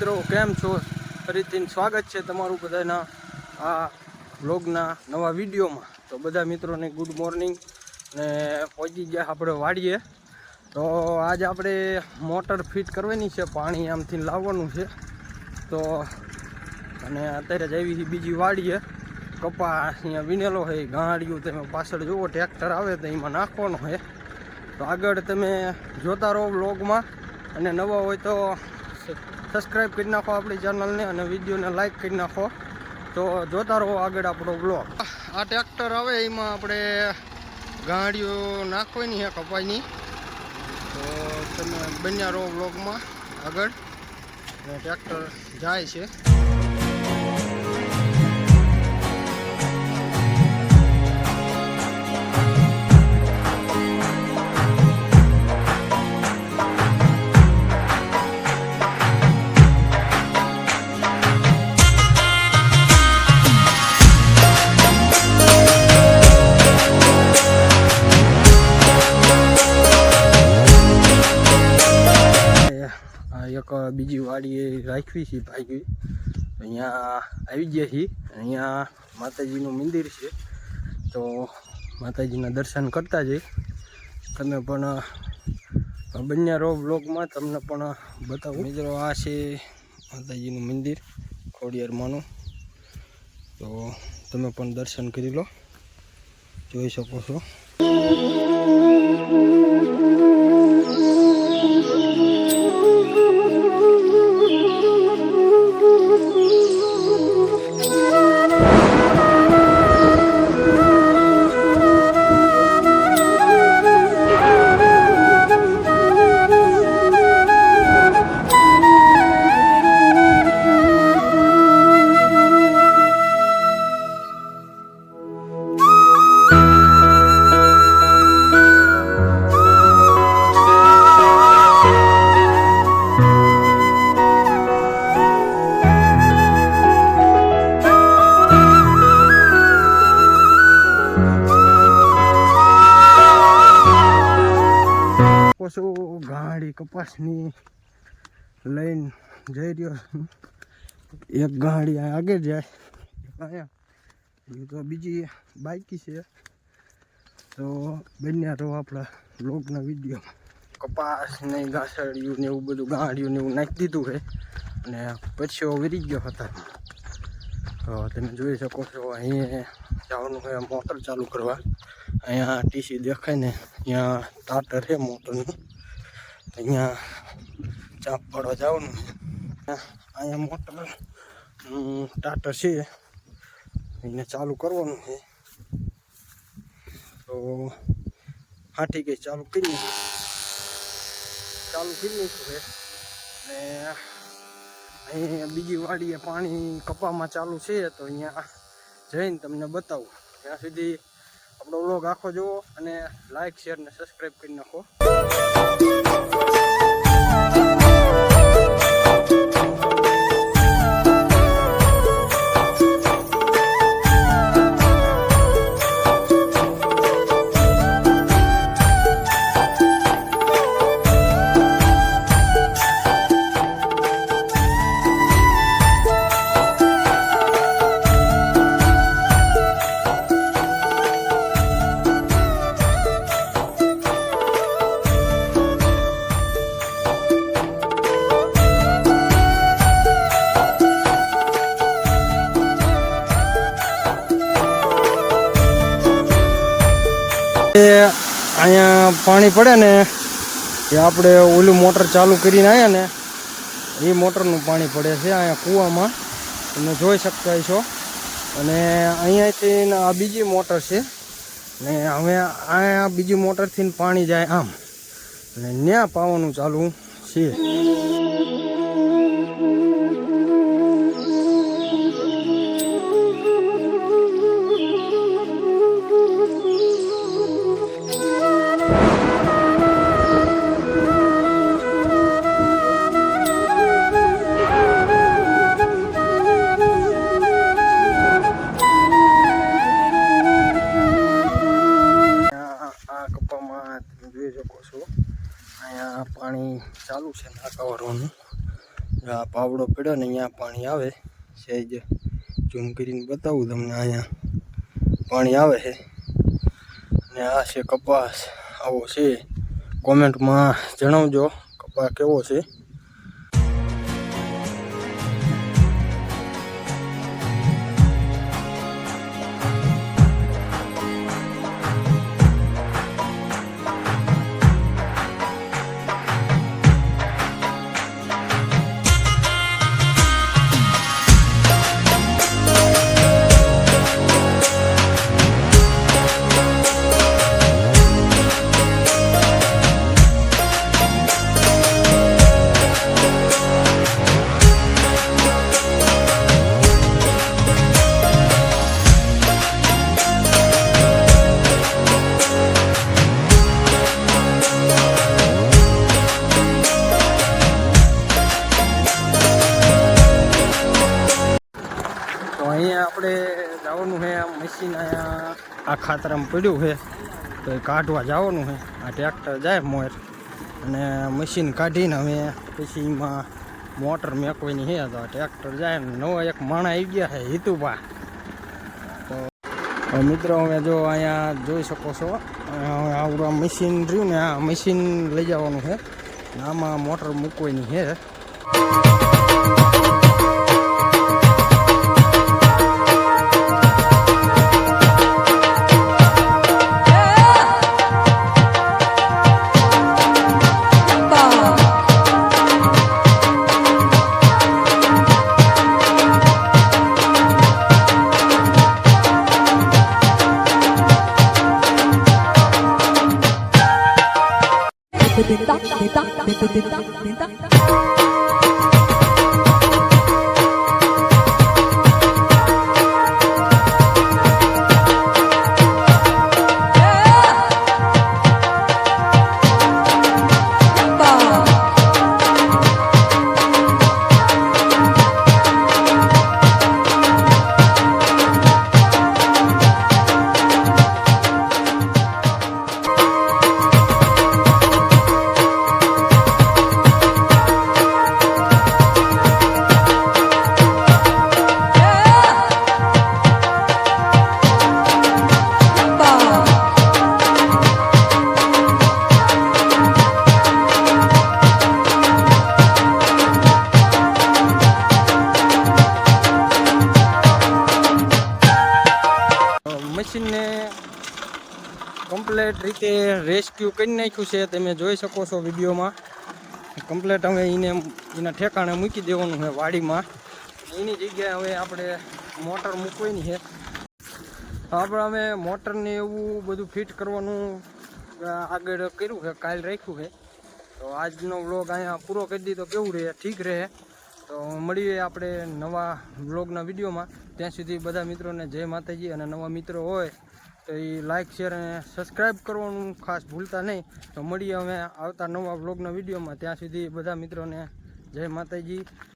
મિત્રો કેમ છો? ફરીથી સ્વાગત છે તમારું બધાના આ વ્લોગના નવા વિડીયોમાં. તો બધા મિત્રોને ગુડ મોર્નિંગ ને પહોંચી ગયા આપણે વાડીએ. તો આજ આપણે મોટર ફિટ કરવાની છે, પાણી આમથી લાવવાનું છે. તો અને અત્યારે જ આવી બીજી વાડીએ કપા અહીંયા વિનેલો હોય ગાંડિયું, તમે પાછળ જુઓ ટ્રેક્ટર આવે તો એમાં નાખવાનો છે. તો આગળ તમે જોતા રહો વ્લોગમાં, અને નવા હોય તો સબસ્ક્રાઈબ કરી નાખો આપણી ચેનલને અને વિડીયોને લાઈક કરી નાખો. તો જોતા રહો આગળ આપણો બ્લોગ. આ ટ્રેક્ટર આવે એમાં આપણે ગાંડિયો નાખવાની છે કપાઈની. તો તમે બન્યા રહો બ્લોગમાં આગળ. ટ્રેક્ટર જાય છે. એક બીજી વાડીએ રાખવી છે ભાઈ. અહીંયા આવી ગયા છીએ. અહીંયા માતાજીનું મંદિર છે, તો માતાજીના દર્શન કરતા જઈ. તમે પણ બન્યા રહો બ્લોગમાં, તમને પણ બતાવું. મિત્રો આ છે માતાજીનું મંદિર ખોડિયારમાંનું. તો તમે પણ દર્શન કરી લો, જોઈ શકો છો. ગાડી કપાસની લઈને જઈ રહ્યો. એક ગાડી આગળ જાય, અહીંયા તો બીજી બાઈકી છે. તો બન્યા રહો આપણા બ્લોગના વિડીયોમાં. કપાસ ને ઘાસડિયું ને એવું બધું ગાડીયું ને એવું નાખી દીધું છે, અને પછી વરી ગયો હતા. તો તમે જોઈ શકો છો અહીંયા જવાનું હોય મોટર ચાલુ કરવા. અહીંયા ટીસી દેખાય ને, અહીંયા ટાટર છે મોટરનું. અહીંયા ચાપ પાડવા જવાનું. અહીંયા મોટર ટાટર છે, એને ચાલુ કરવાનું છે. તો હા ઠીક છે, ચાલુ કરી નાખ્યું છે. ને અહીંયા બીજી વાડીએ પાણી કપામાં ચાલુ છે, તો અહીંયા જઈને તમને બતાવું. ત્યાં સુધી આપણો વ્લોગ આખો જુઓ અને લાઈક શેર ને સબસ્ક્રાઈબ કરી નાખો. અહીંયા પાણી પડે ને એ આપણે ઓલું મોટર ચાલુ કરીને આવ્યા ને, એ મોટરનું પાણી પડે છે અહીંયા કૂવામાં, તમે જોઈ શકતા છો. અને અહીંયાથી આ બીજી મોટર છે ને, હવે અહીંયા બીજી મોટરથી પાણી જાય આમ, અને ત્યાં પાવાનું ચાલુ છે. જોઈ શકો છો અહીંયા પાણી ચાલુ છે નાકા વાળવાનું. આ પાવડો પડ્યો ને અહીંયા પાણી આવે છે જ ઝૂમ કરીને બતાવું તમને અહીંયા પાણી આવે છે ને આ છે કપાસ આવો છે કોમેન્ટમાં જણાવજો કપાસ કેવો છે અહીંયા આપણે જવાનું છે આ મશીન અહીંયા આ ખાતરામાં પડ્યું છે તો એ કાઢવા જવાનું છે આ ટ્રેક્ટર જાય મોર અને મશીન કાઢીને અમે પછી એમાં મોટર મેકવાની છે તો ટ્રેક્ટર જાય ને નવો એક માણા આવી ગયા છે હિતુભા તો મિત્રો હવે જો અહીંયા જોઈ શકો છો આવડું મશીન રહ્યું ને આ મશીન લઈ જવાનું છે આમાં મોટર મૂકવાની છે મશીનને કમ્પ્લેટ રીતે રેસ્ક્યુ કરી નાખ્યું છે તમે જોઈ શકો છો વિડીયોમાં કમ્પ્લેટ હવે એના ઠેકાણે મૂકી દેવાનું છે વાડીમાં એની જગ્યાએ હવે આપણે મોટર મૂકવાની છે આપણે અમે મોટરને એવું બધું ફિટ કરવાનું આગળ કર્યું છે કાલ રાખ્યું છે તો આજનો વ્લોગ અહીંયા પૂરો કરી દીધો કેવું રહે ઠીક રહે તો મળીએ આપણે નવા વ્લોગના વિડીયોમાં ત્યાં સુધી બધા મિત્રોને જય માતાજી અને નવા મિત્રો હોય તો એ લાઇક શેર અને સબસ્ક્રાઈબ કરવાનું ખાસ ભૂલતા નહીં તો મળીએ અમે આવતા નવા વ્લોગના વિડીયોમાં ત્યાં સુધી બધા મિત્રોને જય માતાજી